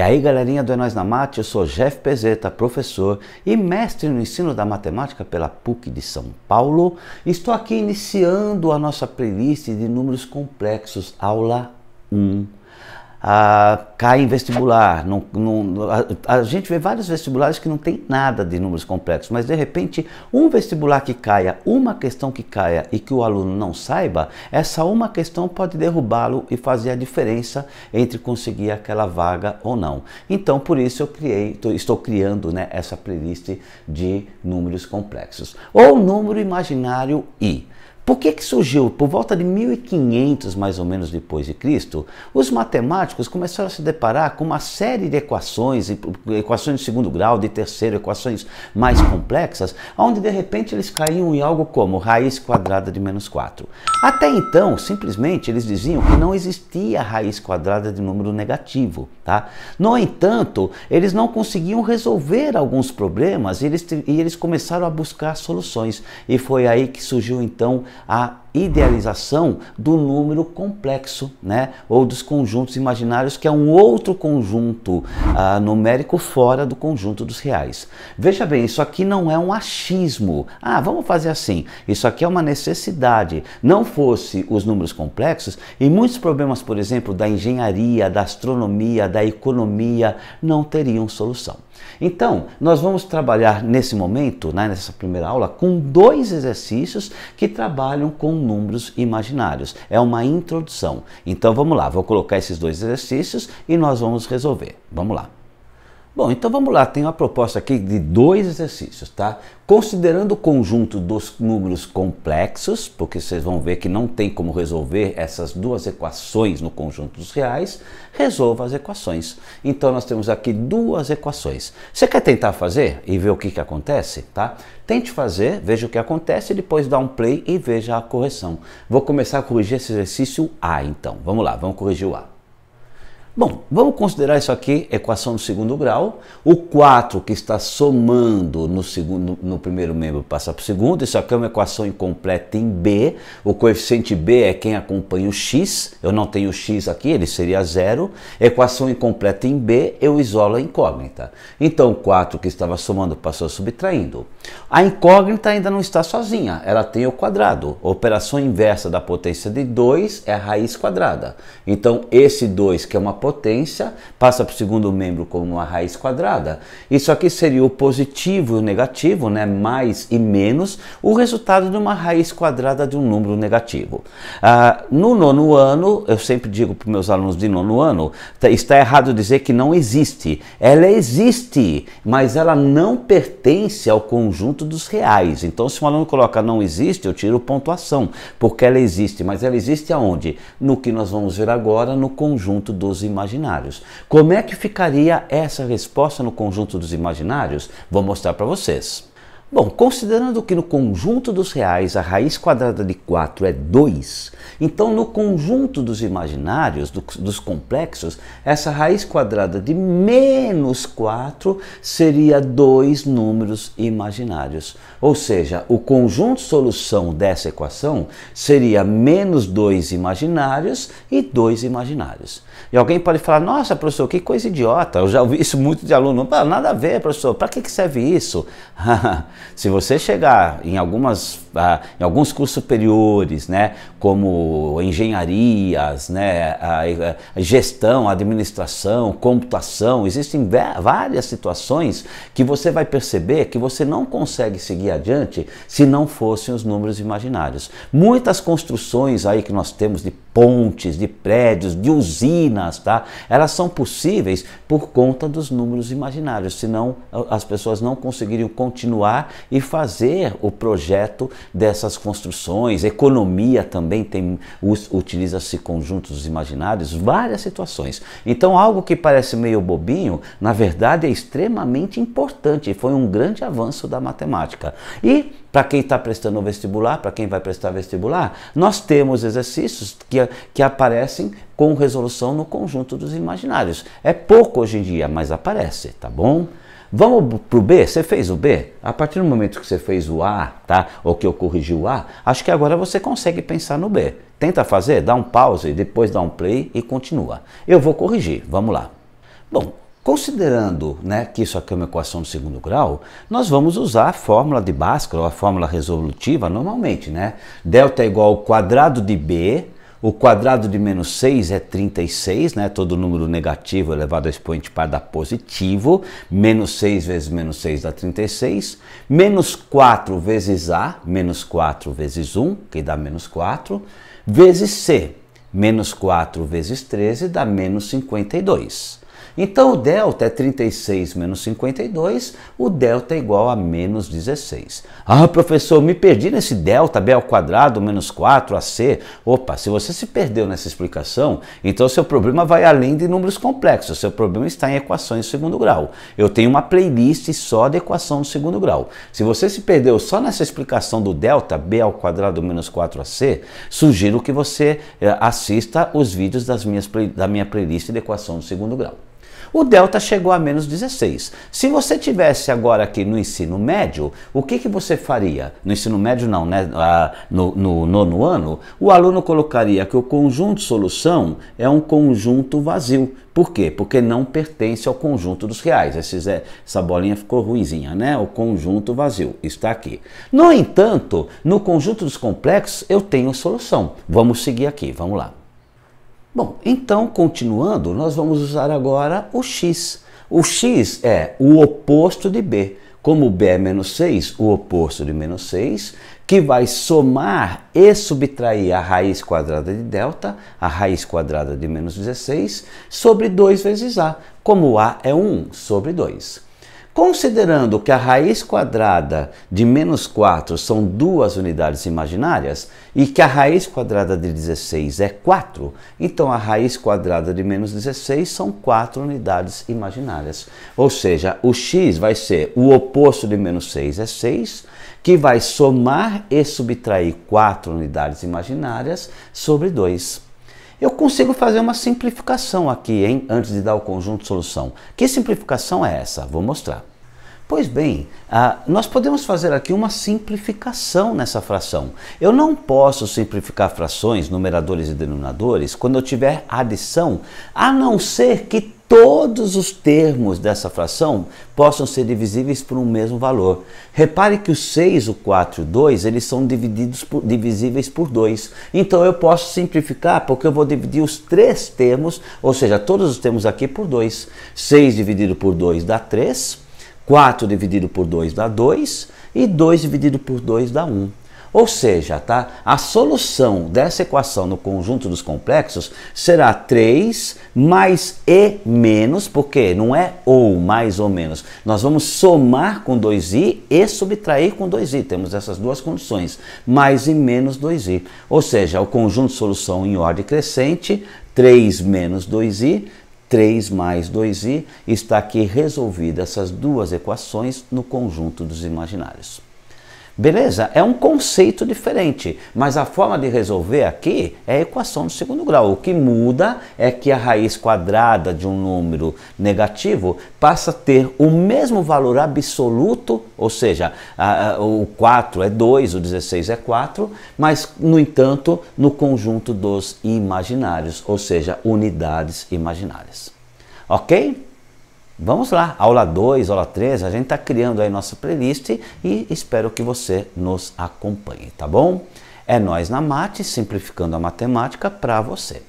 E aí, galerinha do É Nóis na Mate, eu sou Jeff Pezeta, professor e mestre no ensino da matemática pela PUC de São Paulo. Estou aqui iniciando a nossa playlist de números complexos, aula 1. Cai em vestibular. A gente vê vários vestibulares que não tem nada de números complexos, mas de repente um vestibular que caia, uma questão que caia e que o aluno não saiba, essa uma questão pode derrubá-lo e fazer a diferença entre conseguir aquela vaga ou não. Então por isso eu estou criando, essa playlist de números complexos. Ou número imaginário I. Por que surgiu? Por volta de 1500, mais ou menos depois de Cristo, os matemáticos começaram a se deparar com uma série de equações, equações de segundo grau, de terceiro, equações mais complexas, onde de repente eles caíam em algo como raiz quadrada de menos 4. Até então, simplesmente, eles diziam que não existia raiz quadrada de número negativo, tá? No entanto, eles não conseguiam resolver alguns problemas e eles começaram a buscar soluções. E foi aí que surgiu então a idealização do número complexo, ou dos conjuntos imaginários, que é um outro conjunto numérico fora do conjunto dos reais. Veja bem, isso aqui não é um achismo. Vamos fazer assim. Isso aqui é uma necessidade. Não fosse os números complexos, e muitos problemas, por exemplo, da engenharia, da astronomia, da economia, não teriam solução. Então, nós vamos trabalhar nesse momento, nessa primeira aula, com dois exercícios que trabalham com números imaginários. É uma introdução. Então vamos lá, vou colocar esses dois exercícios e nós vamos resolver. Vamos lá. Bom, então vamos lá, tem uma proposta aqui de dois exercícios, tá? Considerando o conjunto dos números complexos, porque vocês vão ver que não tem como resolver essas duas equações no conjunto dos reais, resolva as equações. Então nós temos aqui duas equações. Você quer tentar fazer e ver o que acontece, tá? Tente fazer, veja o que acontece e depois dá um play e veja a correção. Vou começar a corrigir esse exercício A, então. Vamos lá, vamos corrigir o A. Bom, vamos considerar isso aqui, equação do segundo grau. O 4 que está somando no primeiro membro passa para o segundo. Isso aqui é uma equação incompleta em B. O coeficiente B é quem acompanha o x. Eu não tenho x aqui, ele seria 0. Equação incompleta em B, eu isolo a incógnita. Então o 4 que estava somando passou subtraindo. A incógnita ainda não está sozinha, ela tem o quadrado. A operação inversa da potência de 2 é a raiz quadrada. Então esse 2, que é uma potência, passa para o segundo membro como uma raiz quadrada. Isso aqui seria o positivo e o negativo, mais e menos, o resultado de uma raiz quadrada de um número negativo. No nono ano, eu sempre digo para os meus alunos de nono ano, está errado dizer que não existe. Ela existe, mas ela não pertence ao conjunto dos reais. Então, se um aluno coloca não existe, eu tiro pontuação, porque ela existe, mas ela existe aonde? No que nós vamos ver agora, no conjunto dos imaginários. Como é que ficaria essa resposta no conjunto dos imaginários? Vou mostrar para vocês. Bom, considerando que no conjunto dos reais a raiz quadrada de 4 é 2, então no conjunto dos imaginários, dos complexos, essa raiz quadrada de menos 4 seria 2 números imaginários. Ou seja, o conjunto solução dessa equação seria menos 2 imaginários e 2 imaginários. E alguém pode falar, nossa, professor, que coisa idiota, eu já ouvi isso muito de aluno. Nada a ver, professor, para que serve isso? Se você chegar em alguns cursos superiores, como engenharias, gestão, administração, computação, existem várias situações que você vai perceber que você não consegue seguir adiante se não fossem os números imaginários. Muitas construções aí que nós temos de pontes, de prédios, de usinas, tá? Elas são possíveis por conta dos números imaginários, senão as pessoas não conseguiriam continuar e fazer o projeto dessas construções. Economia também utiliza-se conjuntos imaginários, várias situações. Então algo que parece meio bobinho, na verdade é extremamente importante e foi um grande avanço da matemática. E para quem está prestando o vestibular, para quem vai prestar vestibular, nós temos exercícios que aparecem com resolução no conjunto dos imaginários. É pouco hoje em dia, mas aparece, tá bom? Vamos para o B? Você fez o B? A partir do momento que você fez o A, tá? Ou que eu corrigi o A, acho que agora você consegue pensar no B. Tenta fazer, dá um pause, depois dá um play e continua. Eu vou corrigir, vamos lá. Bom, Considerando, né, que isso aqui é uma equação de segundo grau, nós vamos usar a fórmula de Bhaskara, ou a fórmula resolutiva normalmente, né? Delta é igual ao quadrado de B, o quadrado de menos 6 é 36, né? Todo número negativo elevado ao expoente par dá positivo, menos 6 vezes menos 6 dá 36, menos 4 vezes A, menos 4 vezes 1, que dá menos 4, vezes C, menos 4 vezes 13 dá menos 52. Então o delta é 36 menos 52, o delta é igual a menos 16. Ah, professor, me perdi nesse delta, B ao quadrado, menos 4AC. Opa, se você se perdeu nessa explicação, então seu problema vai além de números complexos, seu problema está em equações de segundo grau. Eu tenho uma playlist só de equação de segundo grau. Se você se perdeu só nessa explicação do delta, B ao quadrado menos 4AC, sugiro que você assista os vídeos da minha playlist de equação de segundo grau. O delta chegou a menos 16. Se você tivesse agora aqui no ensino médio, o que você faria? No ensino médio não, né? No nono ano, o aluno colocaria que o conjunto de solução é um conjunto vazio. Por quê? Porque não pertence ao conjunto dos reais. Essa bolinha ficou ruinzinha, né? O conjunto vazio está aqui. No entanto, no conjunto dos complexos eu tenho solução. Vamos seguir aqui, vamos lá. Bom, então, continuando, nós vamos usar agora o x. O x é o oposto de b. Como b é menos 6, o oposto de menos 6, que vai somar e subtrair a raiz quadrada de delta, a raiz quadrada de menos 16, sobre 2 vezes a. Como a é 1 sobre 2. Considerando que a raiz quadrada de menos 4 são duas unidades imaginárias e que a raiz quadrada de 16 é 4, então a raiz quadrada de menos 16 são 4 unidades imaginárias. Ou seja, o x vai ser o oposto de menos 6 é 6, que vai somar e subtrair 4 unidades imaginárias sobre 2. Eu consigo fazer uma simplificação aqui, hein, antes de dar o conjunto de solução. Que simplificação é essa? Vou mostrar. Pois bem, nós podemos fazer aqui uma simplificação nessa fração. Eu não posso simplificar frações, numeradores e denominadores, quando eu tiver adição, a não ser que todos os termos dessa fração possam ser divisíveis por um mesmo valor. Repare que o 6, o 4 e o 2, eles são divisíveis por 2. Então eu posso simplificar porque eu vou dividir os três termos, ou seja, todos os termos aqui por 2. 6 dividido por 2 dá 3. 4 dividido por 2 dá 2 e 2 dividido por 2 dá 1. Ou seja, tá? A solução dessa equação no conjunto dos complexos será 3 mais e menos, porque não é ou mais ou menos. Nós vamos somar com 2i e subtrair com 2i. Temos essas duas condições, mais e menos 2i. Ou seja, o conjunto de solução em ordem crescente, 3 menos 2i, 3 mais 2i, está aqui resolvida essas duas equações no conjunto dos imaginários. Beleza? É um conceito diferente, mas a forma de resolver aqui é a equação de segundo grau. O que muda é que a raiz quadrada de um número negativo passa a ter o mesmo valor absoluto, ou seja, o 4 é 2, o 16 é 4, mas, no entanto, no conjunto dos imaginários, ou seja, unidades imaginárias. Ok? Vamos lá, aula 2, aula 3, a gente está criando aí nossa playlist e espero que você nos acompanhe, tá bom? É nós na Mate, simplificando a matemática para você.